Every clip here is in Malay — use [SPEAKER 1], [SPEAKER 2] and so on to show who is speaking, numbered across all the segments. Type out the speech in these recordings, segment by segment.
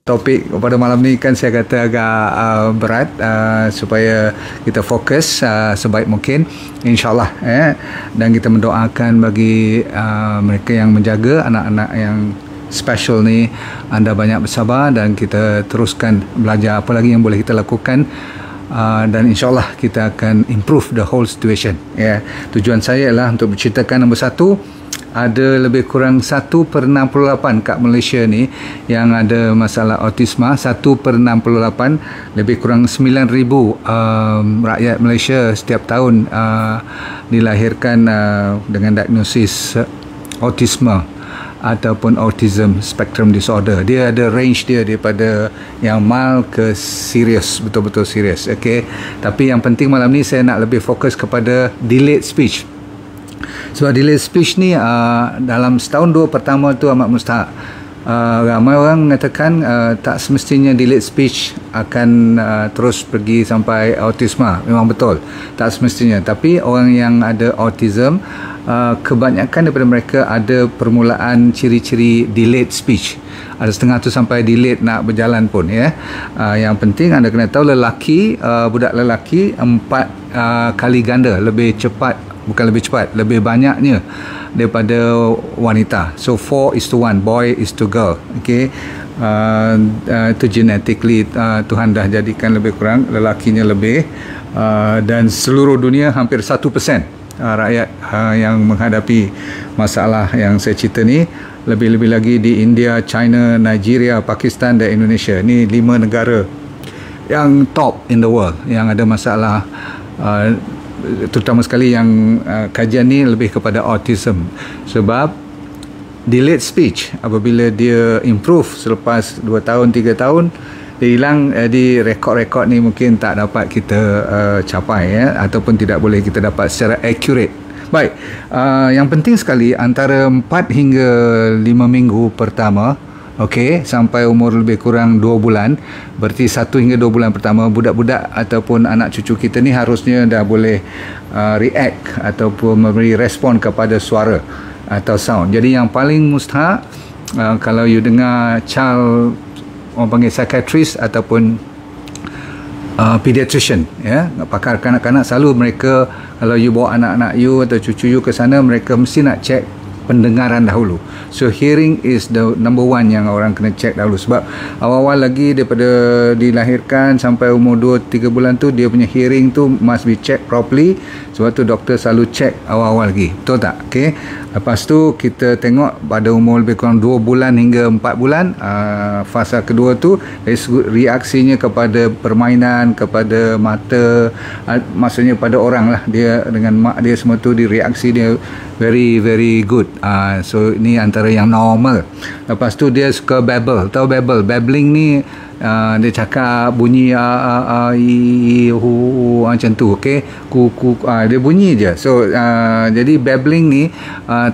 [SPEAKER 1] Topik pada malam ni kan saya kata agak berat, supaya kita fokus sebaik mungkin, insyaAllah, dan kita mendoakan bagi mereka yang menjaga anak-anak yang special ni. Anda banyak bersabar dan kita teruskan belajar apa lagi yang boleh kita lakukan, dan insyaAllah kita akan improve the whole situation. Tujuan saya ialah untuk menceritakan, nombor satu, ada lebih kurang 1/68 kat Malaysia ni yang ada masalah autisma. 1/68, lebih kurang 9,000 rakyat Malaysia setiap tahun dilahirkan dengan diagnosis autisma ataupun autism spectrum disorder. Dia ada range dia daripada yang mild ke serius, betul-betul serius. Tapi yang penting malam ni saya nak lebih fokus kepada delayed speech. Sebab delayed speech ni dalam setahun dua pertama tu amat mustahak. Ramai orang mengatakan tak semestinya delayed speech akan terus pergi sampai autisma. Memang betul, tak semestinya. Tapi orang yang ada autism, kebanyakan daripada mereka ada permulaan ciri-ciri delayed speech. Ada setengah tu sampai delayed nak berjalan pun. Yang penting anda kena tahu, lelaki, budak lelaki 4 kali ganda lebih cepat, bukan lebih cepat, lebih banyaknya daripada wanita. So 4:1, boy is to girl. Itu genetically Tuhan dah jadikan lebih kurang, lelakinya lebih, dan seluruh dunia hampir 1% rakyat yang menghadapi masalah yang saya cerita ni. Lebih-lebih lagi di India, China, Nigeria, Pakistan dan Indonesia. Ni 5 negara yang top in the world yang ada masalah, terutama sekali yang kajian ni lebih kepada autism. Sebab delayed speech apabila dia improve selepas 2 tahun 3 tahun, dia hilang, di rekod-rekod ni mungkin tak dapat kita capai, ataupun tidak boleh kita dapat secara accurate. Baik, yang penting sekali antara 4 hingga 5 minggu pertama, sampai umur lebih kurang 2 bulan, berarti 1 hingga 2 bulan pertama, budak-budak ataupun anak cucu kita ni harusnya dah boleh react ataupun memberi respon kepada suara atau sound. Jadi yang paling mustahak, kalau you dengar child, orang panggil psychiatrist ataupun pediatrician, pakar kanak-kanak, selalu mereka, kalau you bawa anak-anak you atau cucu you ke sana, mereka mesti nak check pendengaran dahulu. So hearing is the number one yang orang kena check dahulu. Sebab awal-awal lagi daripada dilahirkan sampai umur 2-3 bulan tu, dia punya hearing tu must be checked properly. Sebab tu doktor selalu check awal-awal lagi, betul tak? Lepas tu kita tengok pada umur lebih kurang 2 bulan hingga 4 bulan, fasa kedua tu, dari reaksinya kepada permainan, kepada mata, maksudnya pada orang lah, dia dengan mak dia semua tu, di reaksi dia very very good. So ini antara yang normal. Lepas tu dia suka babble. Tahu babble? Babbling ni dia cakap bunyi macam tu, dia bunyi je. So jadi babbling ni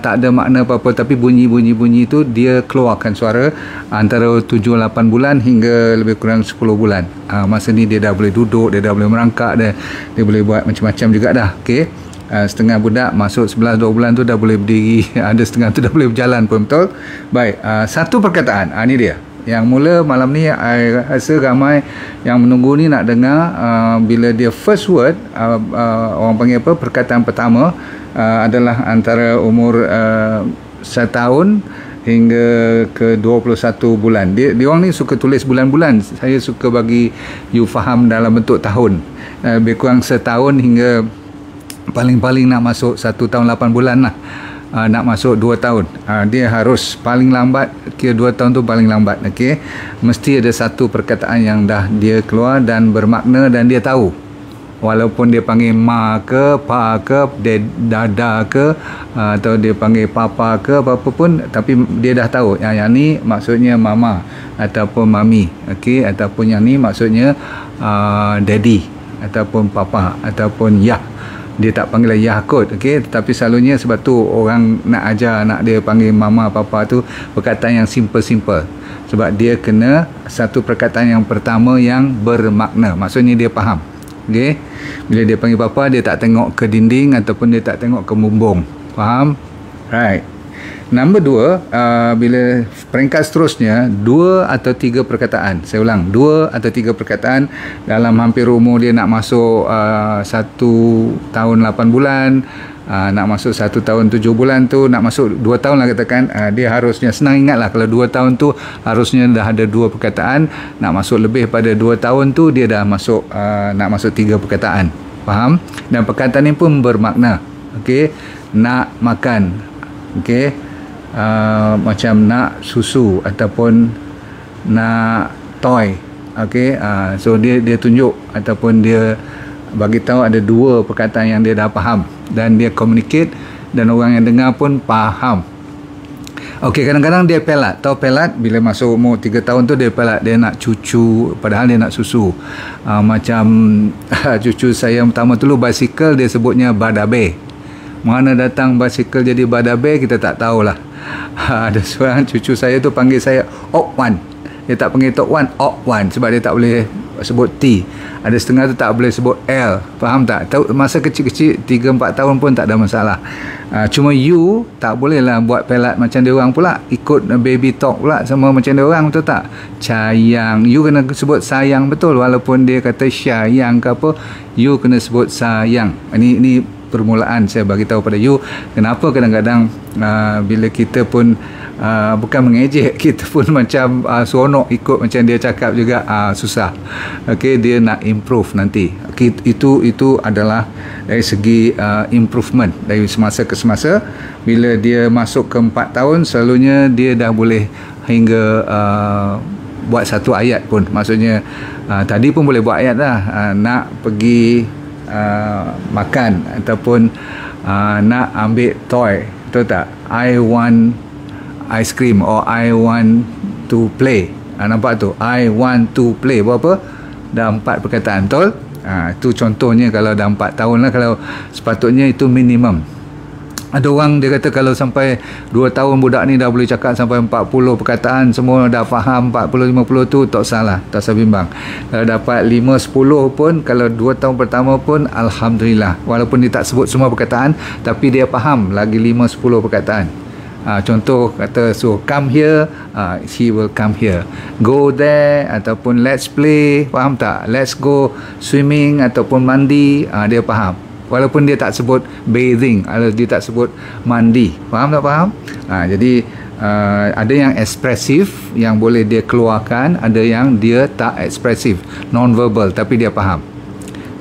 [SPEAKER 1] tak ada makna apa-apa, tapi bunyi-bunyi tu dia keluarkan suara antara 7-8 bulan hingga lebih kurang 10 bulan. Masa ni dia dah boleh duduk, dia dah boleh merangkak, dia boleh buat macam-macam juga dah. Setengah budak masuk 11-12 bulan tu dah boleh berdiri, ada setengah tu dah boleh berjalan pun, betul? Baik, satu perkataan, ni dia yang mula malam ni. I rasa ramai yang menunggu ni nak dengar bila dia first word, orang panggil apa, perkataan pertama, adalah antara umur 1 tahun hingga ke 21 bulan. Dia orang ni suka tulis bulan-bulan. Saya suka bagi you faham dalam bentuk tahun. Lebih kurang setahun hingga paling-paling nak masuk 1 tahun 8 bulan lah, nak masuk 2 tahun. Dia harus paling lambat, kira 2 tahun tu paling lambat. Mesti ada satu perkataan yang dah dia keluar dan bermakna, dan dia tahu, walaupun dia panggil ma ke, pa ke, dada ke, atau dia panggil papa ke, apa-apa pun, tapi dia dah tahu yang ni maksudnya mama ataupun mami, ataupun yang ni maksudnya daddy ataupun papa ataupun yah. Dia tak panggil yah kot, tetapi selalunya sebab tu orang nak ajar anak dia panggil mama, papa tu perkataan yang simple-simple. Sebab dia kena satu perkataan yang pertama yang bermakna, maksudnya dia faham. Bila dia panggil papa, dia tak tengok ke dinding ataupun dia tak tengok ke bumbung. Faham? Right. Nombor 2, bila peringkat seterusnya 2 atau 3 perkataan. Saya ulang, 2 atau 3 perkataan dalam hampir umur dia nak masuk 1 tahun 8 bulan, nak masuk 1 tahun 7 bulan tu, nak masuk 2 tahun lah katakan, dia harusnya, senang ingat lah, kalau 2 tahun tu harusnya dah ada 2 perkataan. Nak masuk lebih pada 2 tahun tu dia dah masuk nak masuk 3 perkataan. Faham? Dan perkataan ni pun bermakna. Okey, nak makan, okey, macam nak susu ataupun nak toy. Okey, so dia tunjuk ataupun dia bagi tahu ada 2 perkataan yang dia dah faham dan dia communicate dan orang yang dengar pun faham. Okey, kadang-kadang dia pelat. Tahu pelat bila masuk umur 3 tahun tu dia pelat, dia nak cucu padahal dia nak susu. Macam cucu saya yang pertama dulu basikal dia sebutnya badabe. Mana datang basikal jadi badabe kita tak tahulah. Ada seorang cucu saya tu panggil saya Okwan. Dia tak panggil Tok Wan, Okwan, sebab dia tak boleh sebut T. Ada setengah tu tak boleh sebut L. Faham tak? Masa kecil-kecil 3-4 tahun pun tak ada masalah. Cuma you tak boleh lah buat pelat macam dia orang pula, ikut baby talk pula sama macam dia orang, betul tak? Sayang, you kena sebut sayang betul, walaupun dia kata sayang ke apa, you kena sebut sayang. Ini permulaan saya bagi tahu pada you kenapa kadang-kadang bila kita pun bukan mengejek, kita pun macam seronok ikut macam dia cakap juga, susah. Okey, dia nak improve nanti. Okay, itu adalah dari segi improvement dari semasa ke semasa. Bila dia masuk ke 4 tahun selalunya dia dah boleh hingga buat 1 ayat pun. Maksudnya tadi pun boleh buat ayat dah, nak pergi makan ataupun nak ambil toy, betul tak? I want ice cream or I want to play. Nampak tu? I want to play. Berapa? Dah 4 perkataan, betul? Itu contohnya kalau dah 4 tahun lah. Kalau sepatutnya itu minimum. Ada orang dia kata kalau sampai 2 tahun budak ni dah boleh cakap sampai 40 perkataan, semua dah faham 40-50 tu, tak salah, tak usah bimbang. Kalau dapat 5-10 pun, kalau 2 tahun pertama pun Alhamdulillah, walaupun dia tak sebut semua perkataan tapi dia faham lagi 5-10 perkataan. Contoh kata, so come here, he will come here. Go there ataupun let's play, faham tak? Let's go swimming ataupun mandi, dia faham. Walaupun dia tak sebut bathing, atau dia tak sebut mandi, faham tak faham? Jadi ada yang ekspresif yang boleh dia keluarkan, ada yang dia tak ekspresif, non-verbal, tapi dia faham.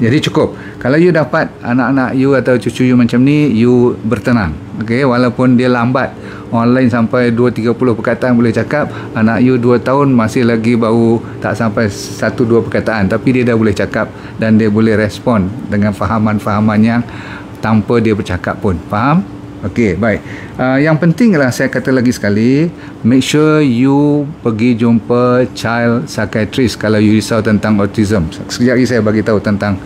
[SPEAKER 1] Jadi cukup kalau you dapat anak-anak you atau cucu you macam ni, you bertenang. Okay, walaupun dia lambat, online sampai 2-30 perkataan boleh cakap, anak you 2 tahun masih lagi baru tak sampai 1-2 perkataan, tapi dia dah boleh cakap dan dia boleh respon dengan fahaman-fahaman yang tanpa dia bercakap pun. Faham? Okey, baik. Yang penting ialah saya kata lagi sekali, make sure you pergi jumpa child psychiatrist kalau you risau tentang autism. Sekejap lagi saya bagi tahu tentang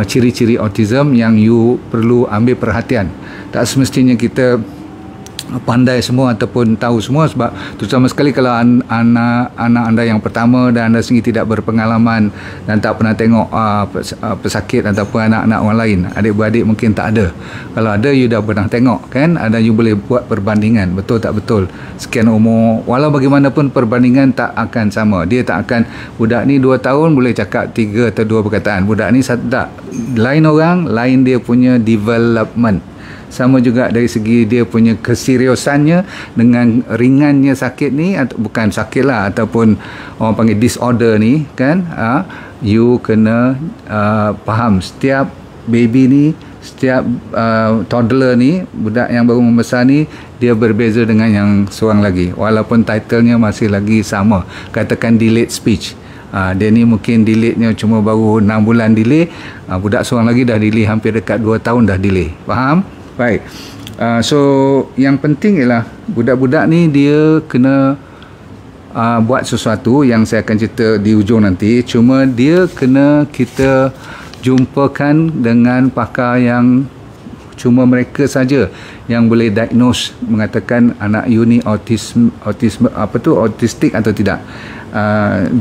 [SPEAKER 1] ciri-ciri autism yang you perlu ambil perhatian. Tak semestinya kita pandai semua ataupun tahu semua, sebab terutama sekali kalau anak anda yang pertama dan anda sendiri tidak berpengalaman dan tak pernah tengok pesakit ataupun anak-anak orang lain, adik-beradik mungkin tak ada. Kalau ada, you dah pernah tengok kan, ada, you boleh buat perbandingan betul tak betul sekian umur. Walau bagaimanapun perbandingan tak akan sama, dia tak akan budak ni 2 tahun boleh cakap 3 atau 2 perkataan, budak ni tak, lain orang, lain dia punya development. Sama juga dari segi dia punya keseriusannya dengan ringannya sakit ni, atau bukan sakit lah, ataupun orang panggil disorder ni kan, you kena faham setiap baby ni, setiap toddler ni, budak yang baru membesar ni, dia berbeza dengan yang seorang lagi, walaupun titlenya masih lagi sama. Katakan delayed speech, dia ni mungkin delayednya cuma baru 6 bulan delay, budak seorang lagi dah delay hampir dekat 2 tahun dah delay. Faham? Baik. So yang penting ialah budak-budak ni dia kena buat sesuatu yang saya akan cerita di ujung nanti. Cuma dia kena kita jumpakan dengan pakar yang cuma mereka saja yang boleh diagnose, mengatakan anak you ni autistik atau tidak. 2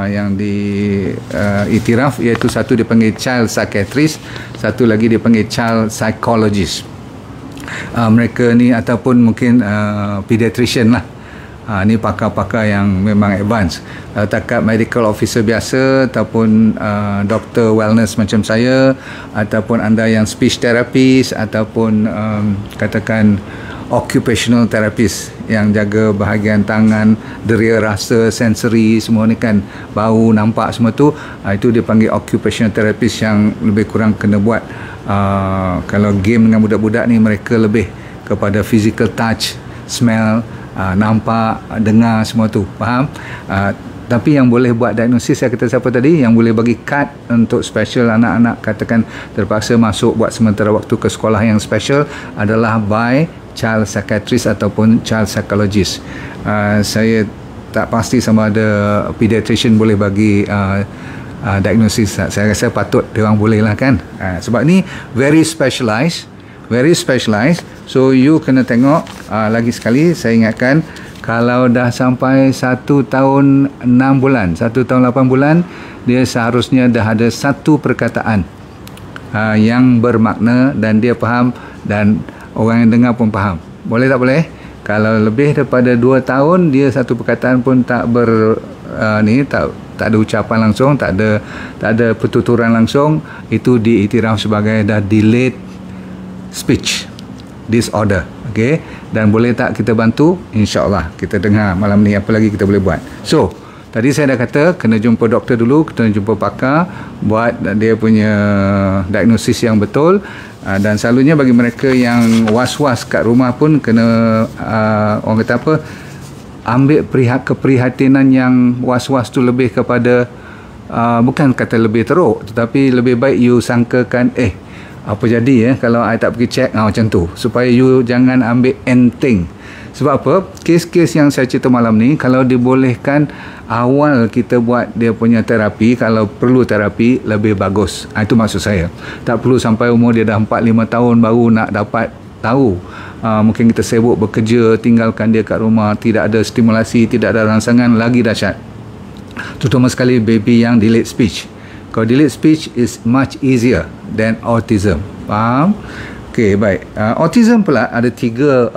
[SPEAKER 1] yang diiktiraf, iaitu satu dipanggil child psychiatrist, satu lagi dipanggil child psychologist. mereka ni ataupun mungkin pediatrician lah. Ni pakar-pakar yang memang advance. Takat medical officer biasa ataupun doktor wellness macam saya, ataupun anda yang speech therapist, ataupun katakan occupational therapist yang jaga bahagian tangan, deria rasa, sensory, semua ni kan, bau, nampak semua tu, itu dia panggil occupational therapist yang lebih kurang kena buat. Kalau game dengan budak-budak ni, mereka lebih kepada physical touch, smell, nampak, dengar, semua tu, faham? Tapi yang boleh buat diagnosis, saya kata siapa tadi, yang boleh bagi kad untuk special anak-anak katakan terpaksa masuk buat sementara waktu ke sekolah yang special adalah by child psychiatrist ataupun child psychologist. Saya tak pasti sama ada pediatrician boleh bagi diagnosis. Saya rasa patut dia orang boleh lah kan. Sebab ni very specialized. So you kena tengok. Lagi sekali saya ingatkan, kalau dah sampai 1 tahun 6 bulan, 1 tahun 8 bulan, dia seharusnya dah ada satu perkataan yang bermakna dan dia faham dan orang yang dengar pun faham. Boleh tak boleh? Kalau lebih daripada 2 tahun, dia satu perkataan pun tak tak ada ucapan langsung, tak ada pertuturan langsung, itu diiktiraf sebagai dah delayed speech disorder. Okey, dan boleh tak kita bantu? InsyaAllah kita dengar malam ni apa lagi kita boleh buat. So tadi saya dah kata kena jumpa doktor dulu, kena jumpa pakar buat dia punya diagnosis yang betul. Dan selalunya bagi mereka yang was-was kat rumah pun kena orang kata apa, ambil keprihatinan yang was-was tu lebih kepada bukan kata lebih teruk, tetapi lebih baik you sangkakan apa jadi kalau I tak pergi check, macam tu, supaya you jangan ambil enteng. Sebab apa? Kes-kes yang saya cerita malam ni, kalau dibolehkan awal kita buat dia punya terapi, kalau perlu terapi lebih bagus. Itu maksud saya. Tak perlu sampai umur dia dah 4-5 tahun baru nak dapat tahu. Mungkin kita sibuk bekerja, tinggalkan dia kat rumah, tidak ada stimulasi, tidak ada rangsangan, lagi dahsyat. Terutama sekali baby yang delayed speech. Kalau delayed speech is much easier than autism. Faham? Okey, baik. Autism pula ada 3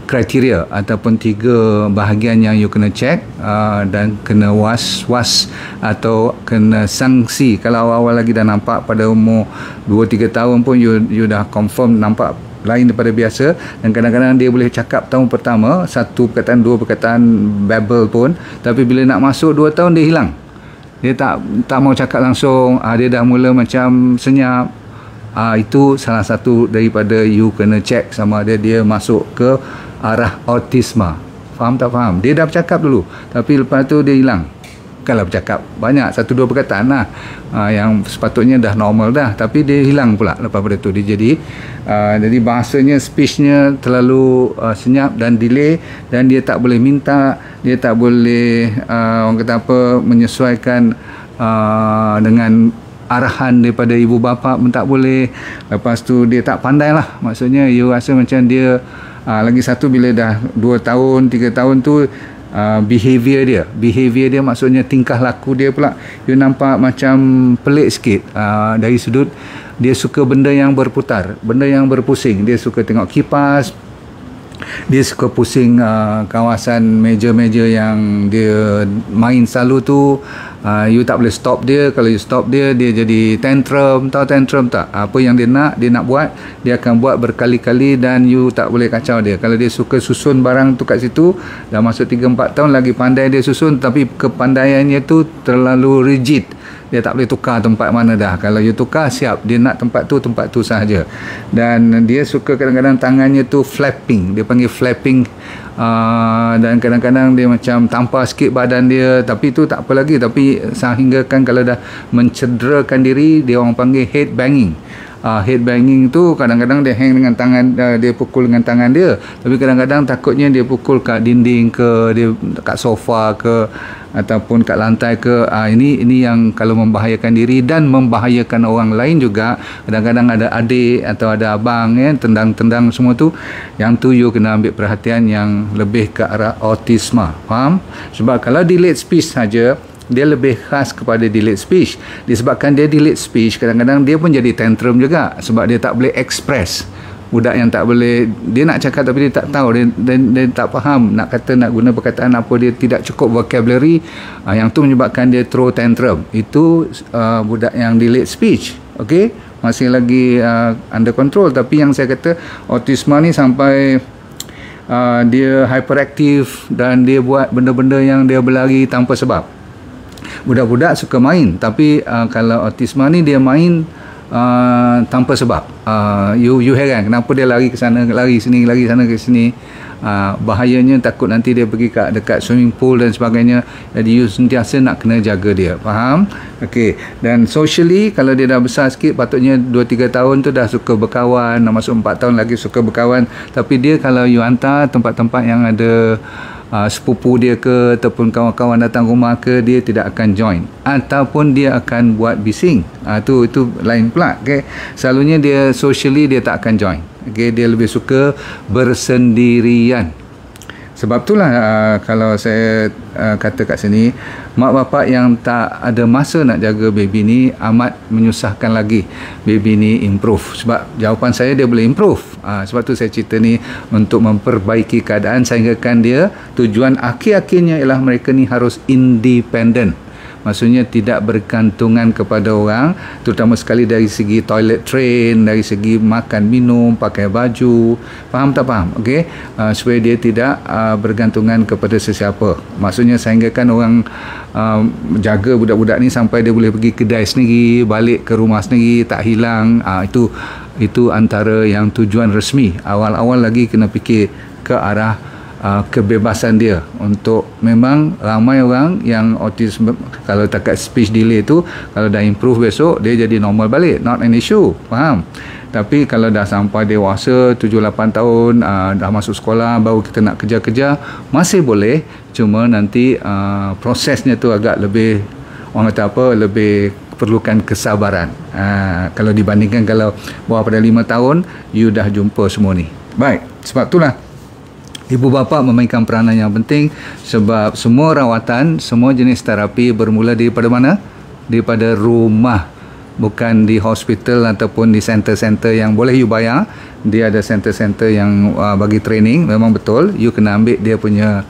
[SPEAKER 1] kriteria ataupun 3 bahagian yang you kena check dan kena was-was atau kena sanksi. Kalau awal-awal lagi dah nampak pada umur 2-3 tahun pun you dah confirm nampak lain daripada biasa, dan kadang-kadang dia boleh cakap tahun pertama 1 perkataan 2 perkataan babble pun, tapi bila nak masuk 2 tahun dia hilang. Dia tak mau cakap langsung, dia dah mula macam senyap. Itu salah satu daripada you kena check sama ada dia masuk ke arah autisma. Faham tak faham? Dia dah bercakap dulu, tapi lepas tu dia hilang. Bukanlah bercakap banyak, 1-2 perkataan lah yang sepatutnya dah normal dah, tapi dia hilang pula lepas pada tu. Dia jadi bahasanya, speechnya terlalu senyap dan delay, dan dia tak boleh minta, dia tak boleh orang kata apa, menyesuaikan dengan arahan daripada ibu bapa pun tak boleh. Lepas tu dia tak pandai lah, maksudnya you rasa macam dia lagi satu, bila dah 2 tahun 3 tahun tu behavior dia maksudnya tingkah laku dia pula you nampak macam pelik sikit. Dari sudut dia suka benda yang berputar, benda yang berpusing, dia suka tengok kipas, dia suka pusing kawasan meja-meja yang dia main selalu tu. You tak boleh stop dia. Kalau you stop dia, dia jadi tantrum. Tahu tantrum tak? Apa yang dia nak buat, dia akan buat berkali-kali dan you tak boleh kacau dia. Kalau dia suka susun barang tu kat situ, dah masuk 3-4 tahun lagi pandai dia susun, tapi kepandaiannya tu terlalu rigid. Dia tak boleh tukar tempat mana dah. Kalau you tukar, siap. Dia nak tempat tu sahaja. Dan dia suka kadang-kadang tangannya tu flapping. Dia panggil flapping. Dan kadang-kadang dia macam tampar sikit badan dia. Tapi tu tak apa lagi. Tapi sehingga kan kalau dah mencederakan diri, dia orang panggil head banging. Head banging tu kadang-kadang dia hang dengan tangan, dia pukul dengan tangan dia. Tapi kadang-kadang takutnya dia pukul kat dinding ke, dia kat sofa ke, ataupun kat lantai ke. Ini yang kalau membahayakan diri dan membahayakan orang lain juga. Kadang-kadang ada adik atau ada abang tendang-tendang semua tu. Yang tu you kena ambil perhatian yang lebih ke arah autisma. Faham? Sebab kalau delayed speech saja, dia lebih khas kepada delayed speech. Disebabkan dia delayed speech, kadang-kadang dia pun jadi tantrum juga sebab dia tak boleh express. budak yang tak boleh, dia nak cakap tapi dia tak tahu, dia tak faham nak kata, nak guna perkataan apa, dia tidak cukup vocabulary, yang tu menyebabkan dia throw tantrum. Itu budak yang delayed speech. Okey, masih lagi under control. Tapi yang saya kata autisma ni sampai dia hyperaktif dan dia buat benda-benda yang dia berlari tanpa sebab. Budak-budak suka main, tapi kalau autisma ni dia main tanpa sebab. You heran kenapa dia lari ke sana, lari sini, lari sana ke sini. Bahayanya takut nanti dia pergi dekat swimming pool dan sebagainya. Jadi you sentiasa nak kena jaga dia. Faham? Okey. Dan socially, kalau dia dah besar sikit, patutnya 2-3 tahun tu dah suka berkawan, nak masuk 4 tahun lagi suka berkawan. Tapi dia kalau you hantar tempat-tempat yang ada sepupu dia ke ataupun kawan-kawan datang rumah ke, dia tidak akan join ataupun dia akan buat bising. Itu lain pula. Okay? Selalunya dia socially dia tak akan join. Okay? Dia lebih suka bersendirian. Sebab itulah kalau saya kata kat sini, mak bapak yang tak ada masa nak jaga baby ni amat menyusahkan lagi baby ni improve. Sebab jawapan saya, dia boleh improve. Sebab tu saya cerita ni untuk memperbaiki keadaan sehingga kan dia, tujuan akhir-akhirnya ialah mereka ni harus independent. Maksudnya tidak bergantungan kepada orang, terutama sekali dari segi toilet train, dari segi makan minum, pakai baju. Faham tak faham? Okey, supaya dia tidak bergantungan kepada sesiapa. Maksudnya sehinggakan orang jaga budak-budak ni sampai dia boleh pergi kedai sendiri, balik ke rumah sendiri, tak hilang. Itu antara yang tujuan resmi. Awal-awal lagi kena fikir ke arah kebebasan dia. Untuk memang ramai orang yang autism, kalau takat speech delay tu, kalau dah improve besok dia jadi normal balik, not an issue. Faham? Tapi kalau dah sampai dewasa 7-8 tahun, dah masuk sekolah, baru kita nak kejar-kejar, masih boleh. Cuma nanti prosesnya tu agak lebih, orang kata apa, lebih perlukan kesabaran. Kalau dibandingkan kalau bawah pada 5 tahun, you dah jumpa semua ni. Baik, sebab itulah ibu bapa memainkan peranan yang penting, sebab semua rawatan, semua jenis terapi bermula daripada mana? Daripada rumah. Bukan di hospital ataupun di center-center yang boleh you bayar. Dia ada center-center yang bagi training, memang betul. You kena ambil dia punya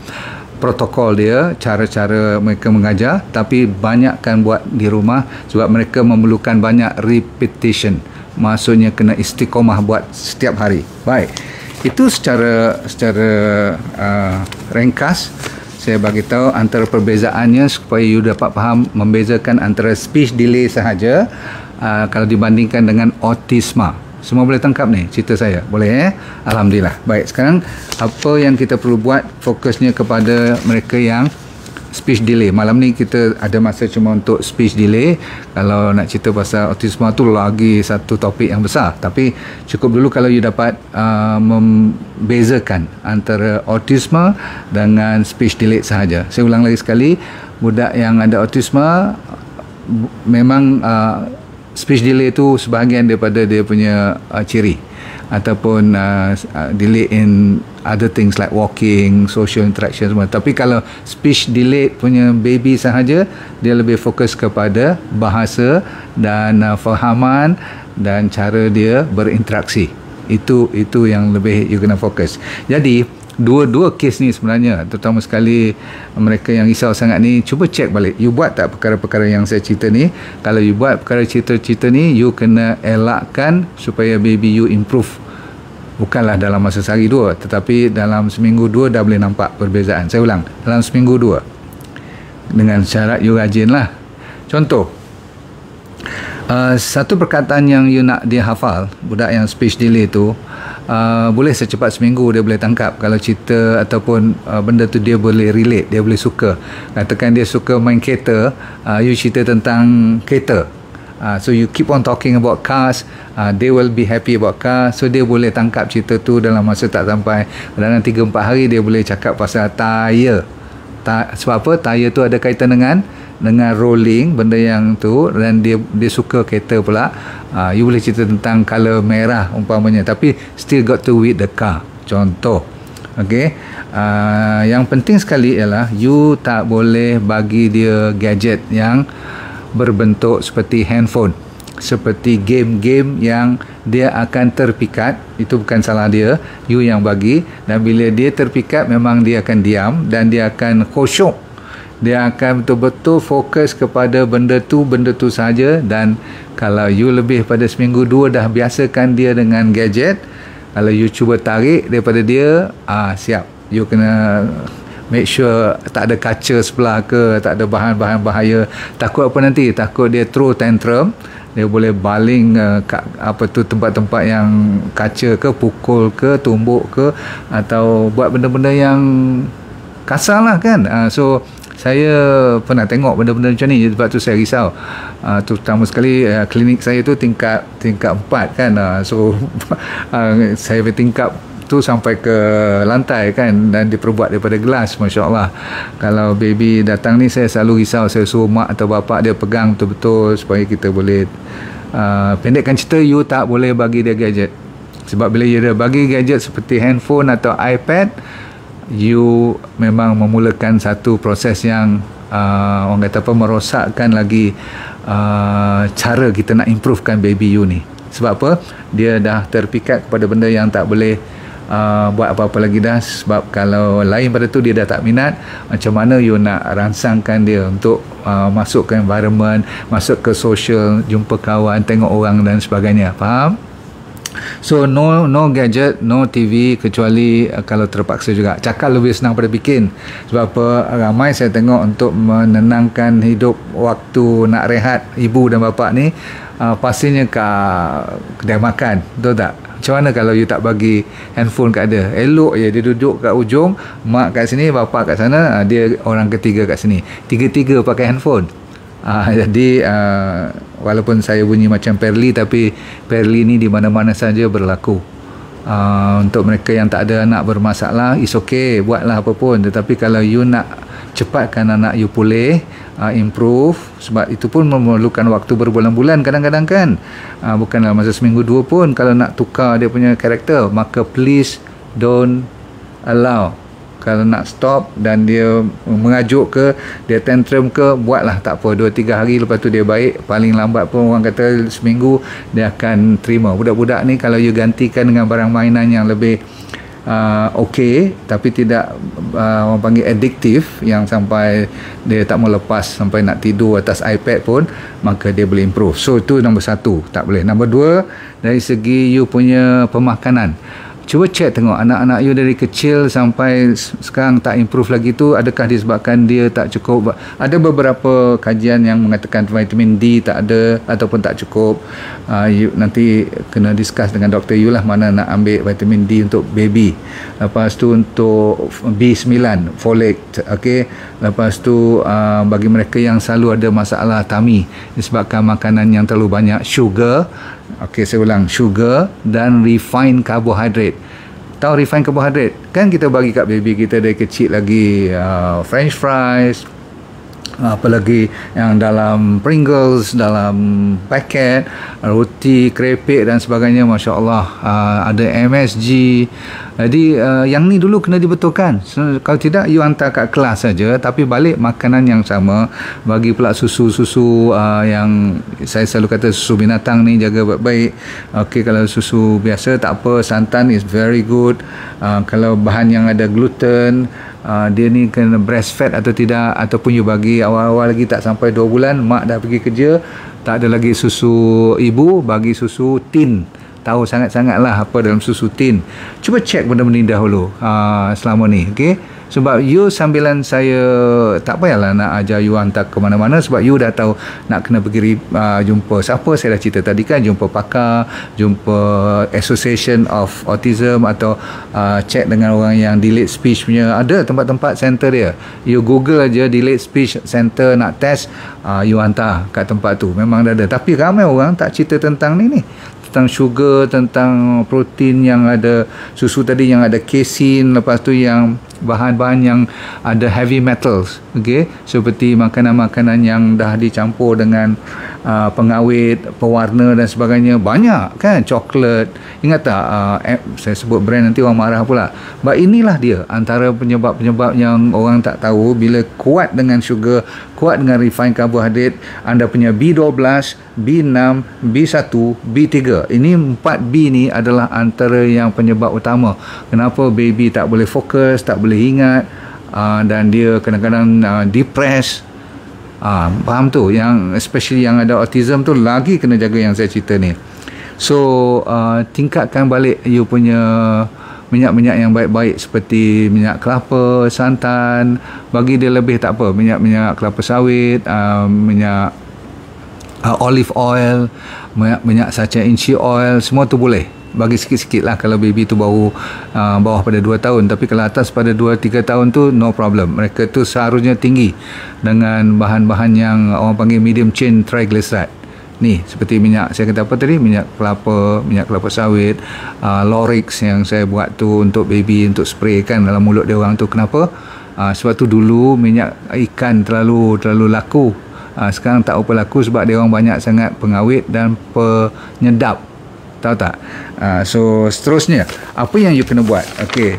[SPEAKER 1] protokol dia, cara-cara mereka mengajar. Tapi banyakkan buat di rumah sebab mereka memerlukan banyak repetition. Maksudnya kena istiqomah buat setiap hari. Baik. Itu secara ringkas saya bagi tahu antara perbezaannya supaya you dapat faham, membezakan antara speech delay sahaja kalau dibandingkan dengan autisma. Semua boleh tangkap ni cerita saya? Boleh Alhamdulillah. Baik, sekarang apa yang kita perlu buat, fokusnya kepada mereka yang speech delay. Malam ni kita ada masa cuma untuk speech delay. Kalau nak cerita pasal autisma tu lagi satu topik yang besar. Tapi cukup dulu kalau you dapat membezakan antara autisma dengan speech delay sahaja. Saya ulang lagi sekali, budak yang ada autisma memang speech delay tu sebahagian daripada dia punya ciri, ataupun delay in other things like walking, social interaction semua. Tapi kalau speech delay punya baby sahaja, dia lebih fokus kepada bahasa dan fahaman dan cara dia berinteraksi. Itu yang lebih you kena fokus. Jadi dua-dua kes ni sebenarnya, terutama sekali mereka yang risau sangat ni, cuba cek balik, you buat tak perkara-perkara yang saya cerita ni. Kalau you buat perkara cerita-cerita ni, you kena elakkan supaya baby you improve. Bukanlah dalam masa sehari dua, tetapi dalam seminggu dua dah boleh nampak perbezaan. Saya ulang, dalam seminggu dua, dengan syarat you rajin lah. Contoh, satu perkataan yang you nak dia hafal, budak yang speech delay tu, boleh secepat seminggu dia boleh tangkap. Kalau cerita ataupun benda tu dia boleh relate, dia boleh suka. Katakan dia suka main kereta, you cerita tentang kereta, so you keep on talking about cars, they will be happy about cars. So dia boleh tangkap cerita tu dalam masa tak sampai, dalam 3-4 hari dia boleh cakap pasal tayar. Sebab apa? Tayar tu ada kaitan dengan rolling, benda yang tu, dan dia suka kereta pula. You boleh cerita tentang color merah umpamanya, tapi still got to with the car. Contoh. Okey. Yang penting sekali ialah you tak boleh bagi dia gadget yang berbentuk seperti handphone. seperti game-game yang dia akan terpikat. Itu bukan salah dia, you yang bagi. Dan bila dia terpikat, memang dia akan diam dan dia akan khusyuk. Dia akan betul-betul fokus kepada benda tu saja. Dan kalau you lebih pada seminggu 2 dah biasakan dia dengan gadget, kalau you cuba tarik daripada dia, siap, you kena make sure tak ada kaca sebelah ke, tak ada bahan-bahan bahaya. Takut apa nanti? Takut dia throw tantrum, dia boleh baling tempat-tempat yang kaca ke, pukul ke, tumbuk ke, atau buat benda-benda yang kasar lah kan. So saya pernah tengok benda-benda macam ni, sebab tu saya risau. Terutama sekali klinik saya tu tingkat 4 kan. So saya bertingkap tu sampai ke lantai kan, dan diperbuat daripada gelas, masya-Allah. Kalau baby datang ni, saya selalu risau. Saya suruh mak atau bapa dia pegang betul-betul supaya kita boleh pendekkan cerita, you tak boleh bagi dia gadget. Sebab bila you dah bagi gadget seperti handphone atau iPad, you memang memulakan satu proses yang orang kata apa, merosakkan lagi cara kita nak improvekan baby you ni. Sebab apa? Dia dah terpikat kepada benda yang tak boleh buat apa-apa lagi dah. Sebab kalau lain pada tu dia dah tak minat, macam mana you nak rangsangkan dia untuk masuk ke environment, masuk ke social, jumpa kawan, tengok orang dan sebagainya. Faham? So no gadget, no TV, kecuali kalau terpaksa juga. Cakap lebih senang pada bikin. Sebab apa, ramai saya tengok untuk menenangkan hidup waktu nak rehat ibu dan bapa ni, pastinya kat kedai makan, betul tak? Macam mana kalau you tak bagi handphone kat dia? Elok je dia duduk kat ujung, mak kat sini, bapa kat sana, dia orang ketiga kat sini, tiga-tiga pakai handphone. Jadi walaupun saya bunyi macam Perli, tapi Perli ni di mana-mana saja berlaku. Untuk mereka yang tak ada anak bermasalah, is okay, buatlah apa pun. Tetapi kalau you nak cepatkan anak you pulih, improve, sebab itu pun memerlukan waktu berbulan-bulan kadang-kadang kan, bukanlah masa seminggu 2 pun. Kalau nak tukar dia punya karakter, maka please don't allow. Kalau nak stop dan dia mengajuk ke, dia tantrum ke, buatlah, tak apa, 2-3 hari lepas tu dia baik. Paling lambat pun orang kata seminggu dia akan terima. Budak-budak ni kalau you gantikan dengan barang mainan yang lebih okey, tapi tidak orang panggil addiktif, yang sampai dia tak mau lepas sampai nak tidur atas iPad pun, maka dia boleh improve. So itu nombor 1, tak boleh. Nombor 2, dari segi you punya pemakanan, cuba cek tengok anak-anak you dari kecil sampai sekarang tak improve lagi tu, adakah disebabkan dia tak cukup. Ada beberapa kajian yang mengatakan vitamin D tak ada ataupun tak cukup. You nanti kena discuss dengan doktor you lah mana nak ambil vitamin D untuk baby. Lepas tu untuk B9, folate, okey. Lepas tu bagi mereka yang selalu ada masalah tummy disebabkan makanan yang terlalu banyak sugar, okey, saya ulang, sugar dan refined carbohydrate. Tahu refined carbohydrate? Kan kita bagi kat baby kita dari kecil lagi, french fries, apa lagi yang dalam Pringles, dalam paket, roti, kerepek dan sebagainya, Masya Allah. Ada MSG. Jadi yang ni dulu kena dibetulkan. So, kalau tidak, you hantar kat kelas saja, tapi balik makanan yang sama. Bagi pula susu-susu yang saya selalu kata susu binatang ni jaga baik-baik. Okey, kalau susu biasa tak apa, santan is very good. Kalau bahan yang ada gluten, dia ni kena breastfed atau tidak, ataupun you bagi awal-awal lagi tak sampai 2 bulan, mak dah pergi kerja, tak ada lagi susu ibu, bagi susu tin. Tahu sangat-sangat lah apa dalam susu tin. Cuba cek benda-benda ni dahulu selama ni, okey? Sebab you sambilan saya tak payahlah nak ajar you hantar ke mana-mana, sebab you dah tahu nak kena pergi jumpa siapa. Saya dah cerita tadi kan, jumpa pakar, jumpa Association of Autism, atau cek dengan orang yang delayed speech punya. Ada tempat-tempat center dia. You google aja delayed speech center, nak test, you hantar kat tempat tu, memang dah ada. Tapi ramai orang tak cerita tentang ni tentang sugar, tentang protein yang ada, susu tadi yang ada casein, lepas tu yang bahan-bahan yang ada heavy metals, okey, seperti makanan-makanan yang dah dicampur dengan pengawet, pewarna dan sebagainya, banyak kan, coklat. Ingat tak, saya sebut brand nanti orang marah pula. Inilah dia antara penyebab-penyebab yang orang tak tahu. Bila kuat dengan sugar, kuat dengan refined carbohydrate, anda punya B12, B6, B1, B3. Ini 4B ni adalah antara yang penyebab utama kenapa baby tak boleh fokus, tak boleh ingat, dan dia kadang-kadang depressed. Faham tu? Yang especially yang ada autism tu lagi kena jaga yang saya cerita ni. So tingkatkan balik you punya minyak-minyak yang baik-baik seperti minyak kelapa, santan. Bagi dia lebih tak apa, minyak kelapa sawit, minyak olive oil, minyak sacha inchi oil, semua tu boleh. Bagi sikit-sikit lah kalau baby tu baru bawah pada 2 tahun. Tapi kalau atas pada 2-3 tahun tu no problem. Mereka tu seharusnya tinggi dengan bahan-bahan yang orang panggil medium chain triglyceride. Ni seperti minyak, saya kata apa tadi, minyak kelapa sawit, Lorix yang saya buat tu untuk baby, untuk spray kan dalam mulut dia orang tu. Kenapa? Sebab tu dulu minyak ikan terlalu laku. Sekarang tak apa laku sebab dia orang banyak sangat pengawet dan penyedap. Tahu tak? So seterusnya apa yang you kena buat? Okey,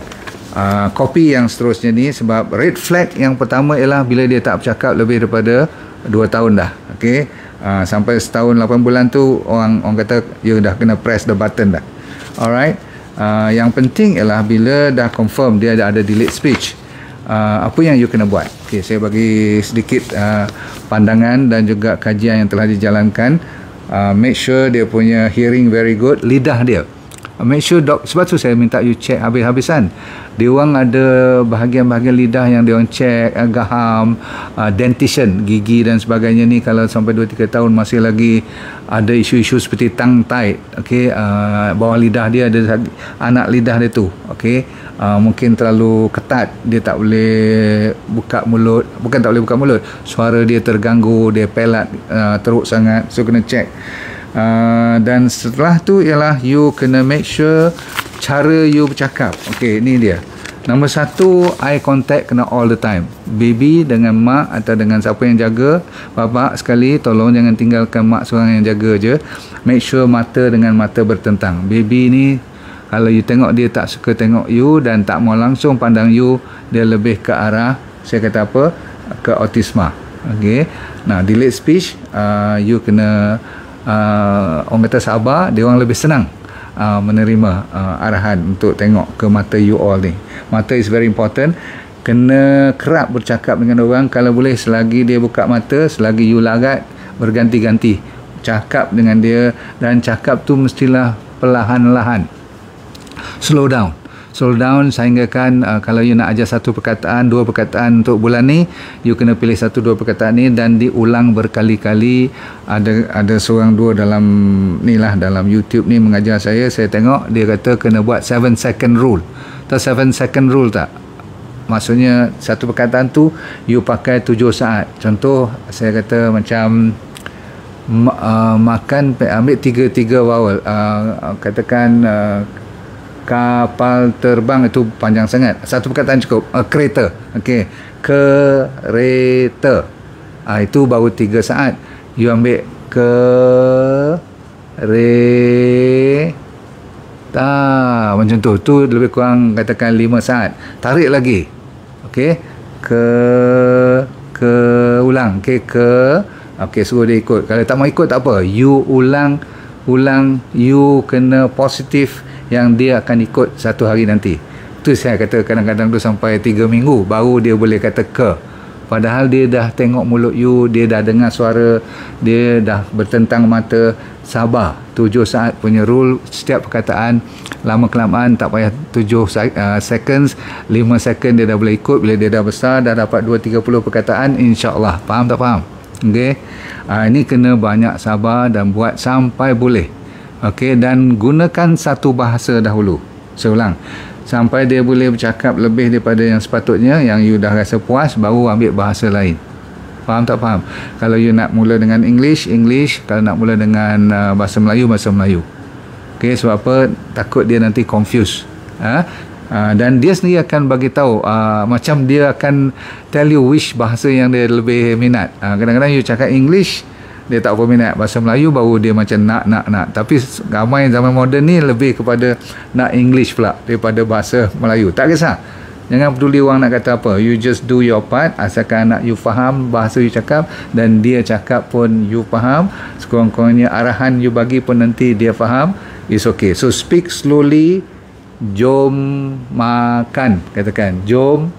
[SPEAKER 1] kopi yang seterusnya ni, sebab red flag yang pertama ialah bila dia tak bercakap lebih daripada 2 tahun dah. Okey, sampai setahun 8 bulan tu orang kata you dah kena press the button dah. Alright. Yang penting ialah bila dah confirm dia ada delayed speech, apa yang you kena buat. Okey, saya bagi sedikit pandangan dan juga kajian yang telah dijalankan. Make sure dia punya hearing very good, lidah dia. Make sure sebab tu saya minta you check habis-habisan. Dia orang ada bahagian-bahagian lidah yang dia orang check, gaham, dentition, gigi dan sebagainya ni. Kalau sampai 2-3 tahun masih lagi ada isu-isu seperti tongue tied, okey, bawah lidah dia ada anak lidah dia tu, okey, mungkin terlalu ketat, dia tak boleh buka mulut, bukan tak boleh buka mulut, suara dia terganggu, dia pelat teruk sangat, so kena check. Dan setelah tu ialah you kena make sure cara you bercakap. Okey, ni dia. Nombor 1, eye contact kena all the time. Baby dengan mak atau dengan siapa yang jaga, bapa sekali tolong jangan tinggalkan mak seorang yang jaga je. Make sure mata dengan mata bertentang. Baby ni kalau you tengok dia tak suka tengok you dan tak mau langsung pandang you, dia lebih ke arah, saya kata apa, ke autisma. Okey. Nah, delayed speech, you kena orang kata sabar, dia orang lebih senang menerima arahan untuk tengok ke mata you all ni. Mata is very important. Kena kerap bercakap dengan orang, kalau boleh selagi dia buka mata, selagi you larat, berganti-ganti cakap dengan dia, dan cakap tu mestilah perlahan-lahan. Slow down sehinggakan kalau you nak ajar 1 perkataan, 2 perkataan untuk bulan ni, you kena pilih 1-2 perkataan ni dan diulang berkali-kali. Ada seorang dua dalam ni lah, dalam YouTube ni mengajar saya tengok dia kata kena buat 7 second rule. Tahu 7 second rule tak? Maksudnya 1 perkataan tu you pakai 7 saat. Contoh saya kata macam makan, ambil 3 vowel, katakan kapal terbang, itu panjang sangat, 1 perkataan cukup. Kereta, okey, kereta, itu baru 3 saat. You ambil macam tu lebih kurang katakan 5 saat. Tarik lagi, okey, ulang, okey, suruh dia ikut. Kalau tak mau ikut tak apa, you ulang, you kena positif yang dia akan ikut 1 hari nanti. Tu saya kata kadang-kadang tu sampai 3 minggu baru dia boleh kata padahal dia dah tengok mulut you, dia dah dengar suara, dia dah bertentang mata. Sabar, 7 saat punya rule setiap perkataan. Lama-kelamaan tak payah 7 seconds, 5 second dia dah boleh ikut. Bila dia dah besar, dah dapat 2-30 perkataan, insya-Allah. Faham tak faham? Okey. Ini kena banyak sabar dan buat sampai boleh. Okey, dan gunakan 1 bahasa dahulu. Saya ulang. Sampai dia boleh bercakap lebih daripada yang sepatutnya, yang you dah rasa puas, baru ambil bahasa lain. Faham tak faham? Kalau you nak mula dengan English, kalau nak mula dengan bahasa Melayu. Okey, sebab apa? Takut dia nanti confuse. Dan dia sendiri akan bagi tahu, macam dia akan tell you which bahasa yang dia lebih minat. Kadang-kadang you cakap English, dia tak apa minat. Bahasa Melayu baru dia macam nak. Tapi ramai zaman moden ni lebih kepada nak English pula daripada bahasa Melayu. Tak kisah, jangan peduli orang nak kata apa, you just do your part, asalkan anak you faham bahasa you cakap dan dia cakap pun you faham, sekurang-kurangnya arahan you bagi pun nanti dia faham, it's okay. So speak slowly. Jom makan, katakan jom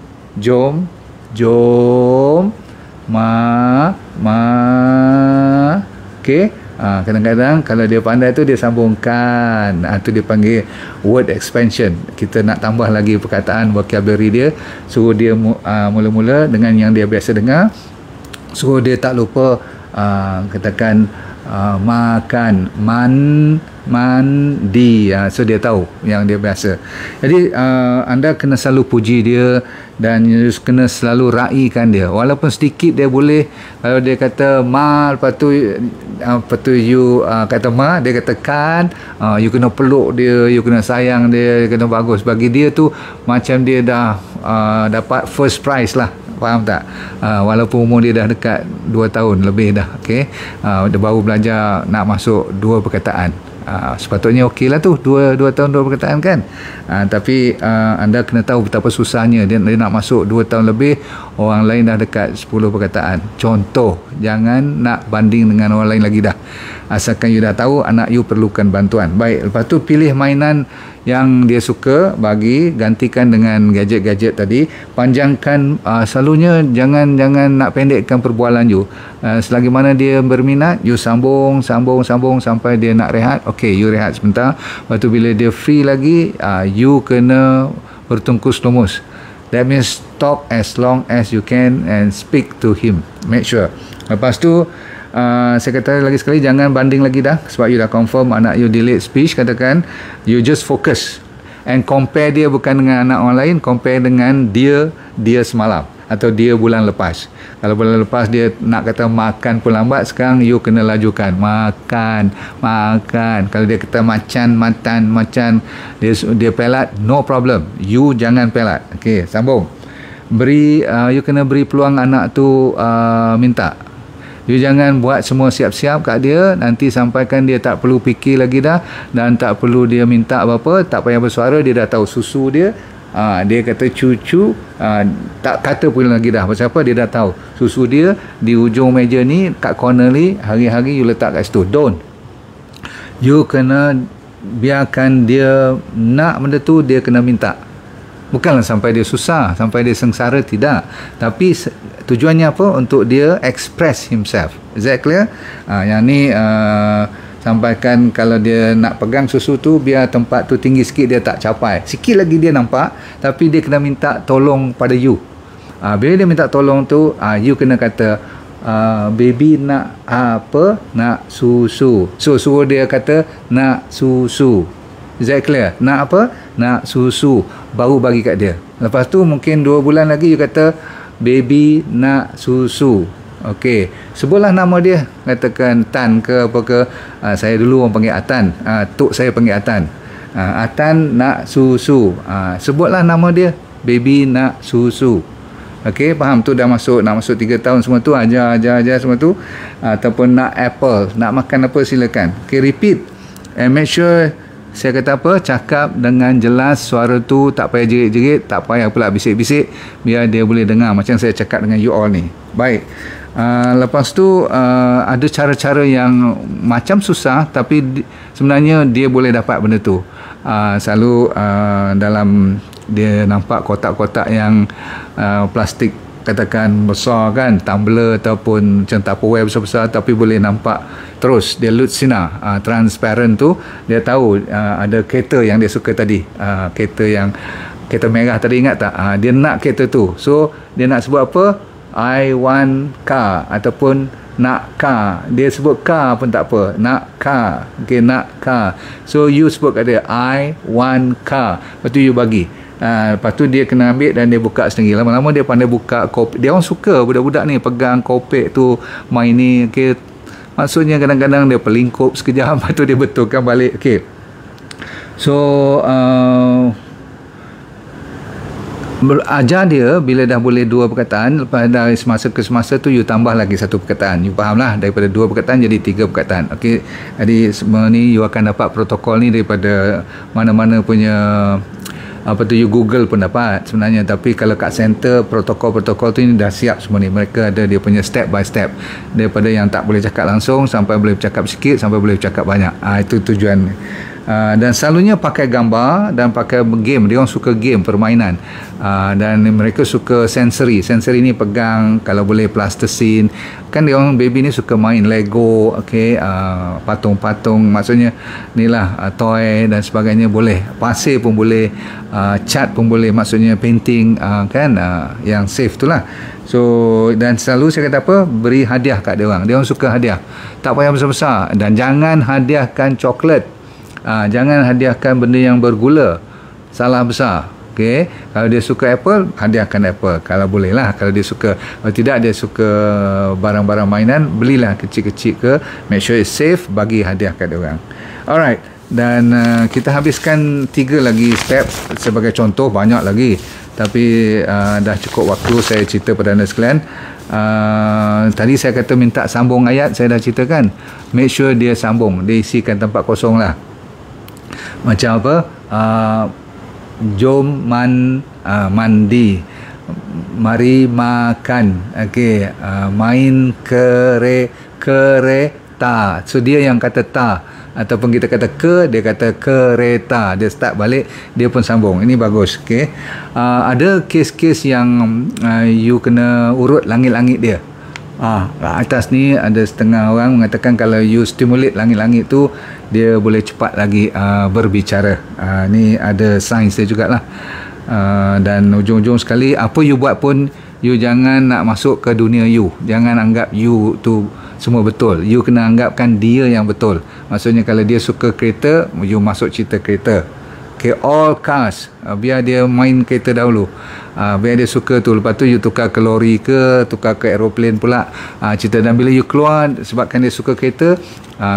[SPEAKER 1] okey. Kadang-kadang kalau dia pandai tu dia sambungkan, tu dia panggil word expansion. Kita nak tambah lagi perkataan, vocabulary dia, suruh dia mula-mula dengan yang dia biasa dengar, suruh dia tak lupa katakan makan, mandi, so dia tahu yang dia biasa. Jadi anda kena selalu puji dia dan kena selalu raikan dia, walaupun sedikit dia boleh. Kalau dia kata ma, lepas tu you kata ma, dia kata kan, you kena peluk dia, you kena sayang dia, kena bagus. Bagi dia tu macam dia dah dapat first prize lah. Faham tak? Walaupun umur dia dah dekat 2 tahun lebih dah, okey. Dia baru belajar nak masuk 2 perkataan. Sepatutnya okey lah tu, 2 tahun 2 perkataan kan. Tapi anda kena tahu betapa susahnya dia nak masuk 2 tahun lebih, orang lain dah dekat 10 perkataan. Contoh, jangan nak banding dengan orang lain lagi dah, asalkan you dah tahu anak you perlukan bantuan. Baik, lepas tu pilih mainan yang dia suka, gantikan dengan gadget-gadget tadi. Panjangkan, selalunya jangan nak pendekkan perbualan you. Selagi mana dia berminat, you sambung sampai dia nak rehat. Okey, you rehat sebentar. Lepas tu bila dia free lagi, you kena bertungkus lumus. That means talk as long as you can and speak to him. Make sure. Lepas tu saya kata lagi sekali, jangan banding lagi dah, sebab you dah confirm anak you delayed speech. Katakan you just focus and compare dia bukan dengan anak orang lain, compare dengan dia semalam atau dia bulan lepas. Kalau bulan lepas dia nak kata makan pun lambat, sekarang you kena lajukan makan. Kalau dia kata macan, dia pelat, no problem, you jangan pelat. Okey, sambung. You kena beri peluang anak tu minta. You jangan buat semua siap-siap kat dia, nanti sampaikan dia tak perlu fikir lagi dah, dan tak perlu dia minta apa-apa, tak payah bersuara, dia dah tahu susu dia. Dia kata cucu, tak kata pun lagi dah. Pasal apa? Dia dah tahu susu dia di ujung meja ni, kat corner ni, hari-hari you letak kat situ. Don't. You kena biarkan dia nak benda tu, dia kena minta. Bukanlah sampai dia susah, sampai dia sengsara, tidak. Tapi tujuannya apa? Untuk dia express himself. Is that clear? Yang ni sampaikan kalau dia nak pegang susu tu, biar tempat tu tinggi sikit, dia tak capai. Sikit lagi dia nampak, tapi dia kena minta tolong pada you. Bila dia minta tolong tu, you kena kata, baby nak apa? Nak susu. So suruh dia kata nak susu. Is that clear? Nak apa? Nak susu. Baru bagi kat dia. Lepas tu mungkin 2 bulan lagi you kata baby nak susu. Okey, sebutlah nama dia. Katakan Tan ke apa ke. Saya dulu orang panggil Atan. Tok saya panggil Atan. Atan nak susu. Sebutlah nama dia. Baby nak susu. Okey, faham tu? Dah nak masuk 3 tahun semua tu, ajar semua tu. Ataupun nak apple, nak makan apa, silakan. Okey, repeat and make sure. Saya kata apa? Cakap dengan jelas, suara tu tak payah jerit-jerit, tak payah pula bisik-bisik, biar dia boleh dengar macam saya cakap dengan you all ni. Baik. Lepas tu ada cara-cara yang macam susah, tapi sebenarnya dia boleh dapat benda tu. Selalu dalam dia nampak kotak-kotak yang plastik, katakan besar kan, tumbler ataupun macam Tupperware besar-besar, tapi boleh nampak terus, dia lut sinar, transparent tu, dia tahu ada kereta yang dia suka tadi, kereta merah tadi, ingat tak? Dia nak kereta tu, so dia nak sebut apa? I want car, ataupun nak car, dia sebut car pun tak apa, nak car. Okay, nak car, so you sebut kat dia I want car, lepas tu you bagi. Lepas tu dia kena ambil dan dia buka sendiri. Lama-lama dia pandai buka kopek. Dia orang suka budak-budak ni pegang kopek tu, main ni. Okay. Maksudnya kadang-kadang dia pelingkup sekejap, lepas tu dia betulkan balik. Okay. So ajar dia bila dah boleh 2 perkataan, lepas dari semasa ke semasa tu you tambah lagi 1 perkataan. You faham lah, daripada 2 perkataan jadi 3 perkataan. Okey, jadi semua ni you akan dapat protokol ni daripada mana-mana punya apa tu, you Google pun dapat sebenarnya. Tapi kalau kat center protokol-protokol tu ni dah siap semua ni. Mereka ada dia punya step by step, daripada yang tak boleh cakap langsung sampai boleh bercakap sikit sampai boleh bercakap banyak. Itu tujuan. Dan selalunya pakai gambar dan pakai game. Dia orang suka game, permainan, dan mereka suka sensory ni, pegang, kalau boleh plasticine. Kan dia orang baby ni suka main Lego, okey, patung-patung, maksudnya ni lah, toy dan sebagainya boleh, pasir pun boleh, cat pun boleh, maksudnya painting, kan, yang safe tu lah. So, dan selalu saya kata apa, beri hadiah kat dia orang. Dia orang suka hadiah, tak payah besar-besar. Dan jangan hadiahkan coklat. Jangan hadiahkan benda yang bergula, salah besar. Okey, kalau dia suka apple, hadiahkan apple kalau boleh lah. Kalau dia suka, kalau tidak dia suka barang-barang mainan, belilah kecil-kecil ke, make sure it's safe, bagi hadiah kat dia orang. Alright, dan kita habiskan 3 lagi step sebagai contoh, banyak lagi, tapi dah cukup waktu saya cerita pada anda sekalian. Tadi saya kata minta sambung ayat, saya dah ceritakan. Make sure dia sambung, dia isikan tempat kosong lah. Macam apa? Jom mandi, mari makan, okey, main kereta. So dia yang kata ta, ataupun kita kata ke, dia kata kereta. Dia start balik, dia pun sambung. Ini bagus. Okey. Ada kes-kes yang you kena urut langit-langit dia. Atas ni ada setengah orang mengatakan kalau you stimulate langit-langit tu, dia boleh cepat lagi berbicara. Ni ada sains dia jugalah. Dan ujung-ujung sekali, apa you buat pun, you jangan nak masuk ke dunia you. Jangan anggap you tu semua betul. You kena anggapkan dia yang betul. Maksudnya kalau dia suka kereta, you masuk cerita kereta. Okay, all cars, biar dia main kereta dahulu, biar dia suka tu. Lepas tu you tukar ke lori ke, tukar ke aeroplane pula, cerita. Dan bila you keluar, sebabkan dia suka kereta,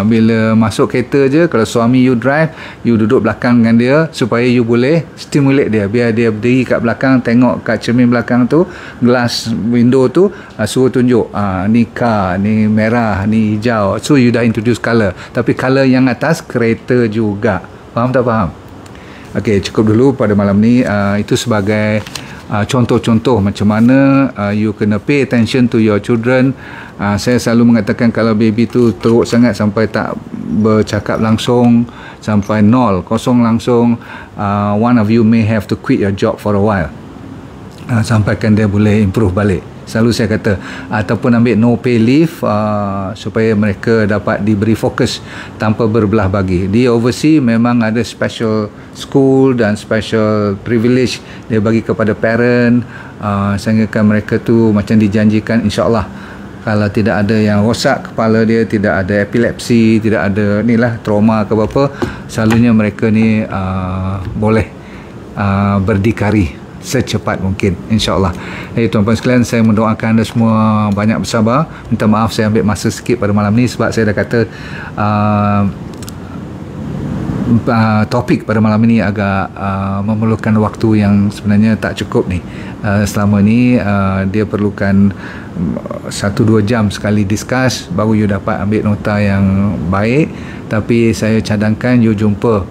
[SPEAKER 1] bila masuk kereta je, kalau suami you drive, you duduk belakang dengan dia, supaya you boleh stimulate dia, biar dia berdiri kat belakang, tengok kat cermin belakang tu, glass window tu, suruh tunjuk, ni car, ni merah, ni hijau. So you dah introduce colour, tapi colour yang atas kereta juga. Faham tak faham? Okey, cukup dulu pada malam ni. Itu sebagai contoh-contoh macam mana you kena pay attention to your children. Saya selalu mengatakan kalau baby tu teruk sangat sampai tak bercakap langsung, sampai 0, kosong langsung, one of you may have to quit your job for a while, sampaikan dia boleh improve balik. Selalu saya kata, ataupun ambil no pay leave, supaya mereka dapat diberi fokus tanpa berbelah bagi. Di overseas memang ada special school dan special privilege dia bagi kepada parent, sehingga mereka tu macam dijanjikan, insyaAllah kalau tidak ada yang rosak kepala dia, tidak ada epilepsi, tidak ada ni lah trauma ke apa, selalunya mereka ni boleh berdikari secepat mungkin, insyaAllah. Tuan-tuan sekalian, saya mendoakan anda semua banyak bersabar. Minta maaf saya ambil masa sikit pada malam ni, sebab saya dah kata topik pada malam ini agak memerlukan waktu yang sebenarnya tak cukup ni. Selama ni dia perlukan 1-2 jam sekali discuss, baru you dapat ambil nota yang baik. Tapi saya cadangkan you jumpa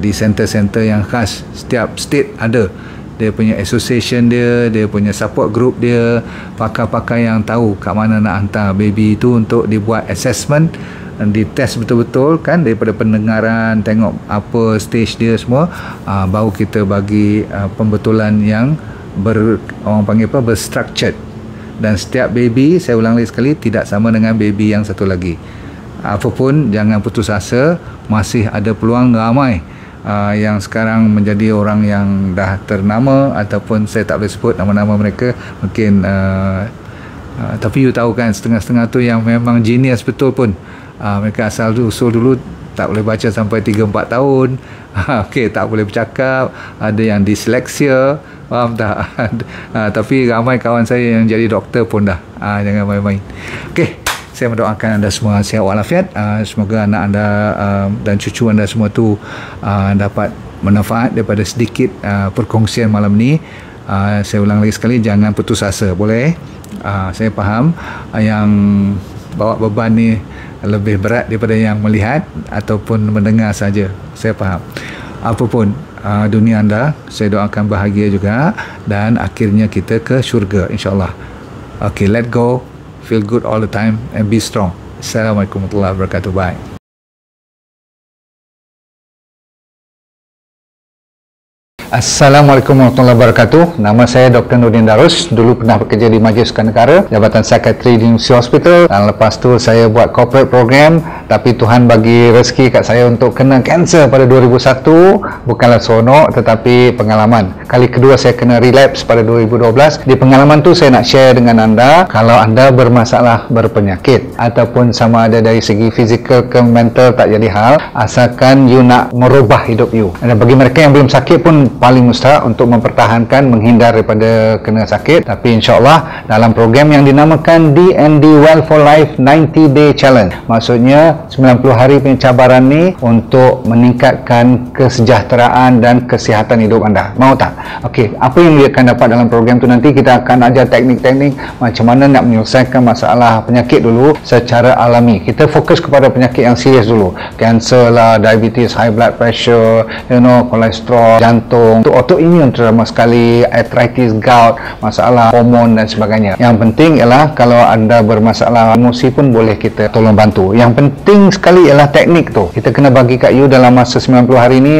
[SPEAKER 1] di center-center yang khas. Setiap state ada dia punya association dia, dia punya support group dia, pakar-pakar yang tahu kat mana nak hantar baby tu untuk dibuat assessment dan ditest betul-betul kan, daripada pendengaran, tengok apa stage dia semua, baru kita bagi pembetulan yang orang panggil apa, berstructured. Dan setiap baby, saya ulang lagi sekali, tidak sama dengan baby yang satu lagi. Apapun, jangan putus asa, masih ada peluang ramai yang sekarang menjadi orang yang dah ternama, ataupun saya tak boleh sebut nama-nama mereka mungkin, tapi you tahu kan, setengah-setengah tu yang memang genius betul pun, mereka asal usul dulu tak boleh baca sampai 3-4 tahun, okey, tak boleh bercakap, ada yang disleksia, faham tak? Tapi ramai kawan saya yang jadi doktor pun dah. Jangan main-main. Okey, saya mendoakan anda semua sihat walafiat. Semoga anak anda dan cucu anda semua tu dapat manfaat daripada sedikit perkongsian malam ni. Saya ulang lagi sekali, jangan putus asa, boleh? Saya faham yang bawa beban ni lebih berat daripada yang melihat ataupun mendengar saja. Saya faham. Apapun dunia anda, saya doakan bahagia juga dan akhirnya kita ke syurga insyaAllah. Okay, let go, feel good all the time and be strong. Assalamualaikum warahmatullahi wabarakatuh. Bye. Assalamualaikum warahmatullahi wabarakatuh. Nama saya Dr. Nurdin Darus. Dulu pernah bekerja di Majlis Sukan Negara, Jabatan Psikiatri di University Hospital, dan lepas tu saya buat corporate program. Tapi Tuhan bagi rezeki kat saya untuk kena kanser pada 2001. Bukanlah seronok tetapi pengalaman. Kali kedua saya kena relapse pada 2012. Di pengalaman tu saya nak share dengan anda, kalau anda bermasalah berpenyakit ataupun sama ada dari segi fizikal ke mental, tak jadi hal, asalkan you nak merubah hidup you. Dan bagi mereka yang belum sakit pun paling mustahak untuk mempertahankan, menghindar daripada kena sakit. Tapi insyaAllah dalam program yang dinamakan DND Well for Life 90 Day Challenge, maksudnya 90 hari pencabaran ni untuk meningkatkan kesejahteraan dan kesihatan hidup anda. Mau tak? Okey, apa yang dia akan dapat dalam program tu, nanti kita akan ajar teknik-teknik macam mana nak menyelesaikan masalah penyakit dulu secara alami. Kita fokus kepada penyakit yang serius dulu, kanser lah, diabetes, high blood pressure, kolesterol, jantung, untuk autoimun terutama sekali, arthritis, gout, masalah hormon dan sebagainya. Yang penting ialah kalau anda bermasalah emosi pun boleh kita tolong bantu. Yang penting sekali ialah teknik tu. Kita kena bagi kat you dalam masa 90 hari ni,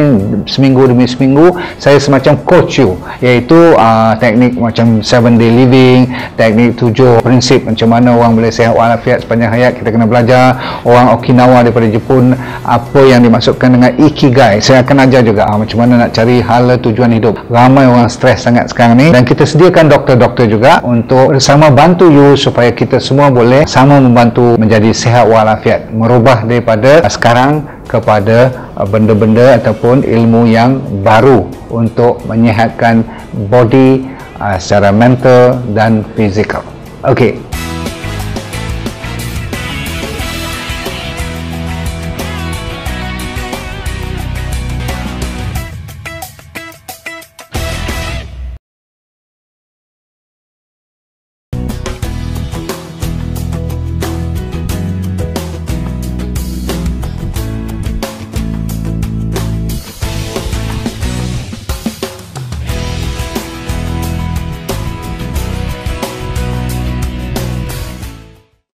[SPEAKER 1] seminggu demi seminggu, saya semacam coach you, iaitu teknik macam 7 day living, teknik 7 prinsip macam mana orang boleh sihat walafiat sepanjang hayat. Kita kena belajar. Orang Okinawa daripada Jepun, apa yang dimaksudkan dengan ikigai, saya akan ajar juga macam mana nak cari hala tujuan hidup. Ramai orang stres sangat sekarang ni, dan kita sediakan doktor-doktor juga untuk bersama bantu you supaya kita semua boleh sama membantu menjadi sihat walafiat, merubah daripada sekarang kepada benda-benda ataupun ilmu yang baru untuk menyihatkan body secara mental dan fizikal. Okey.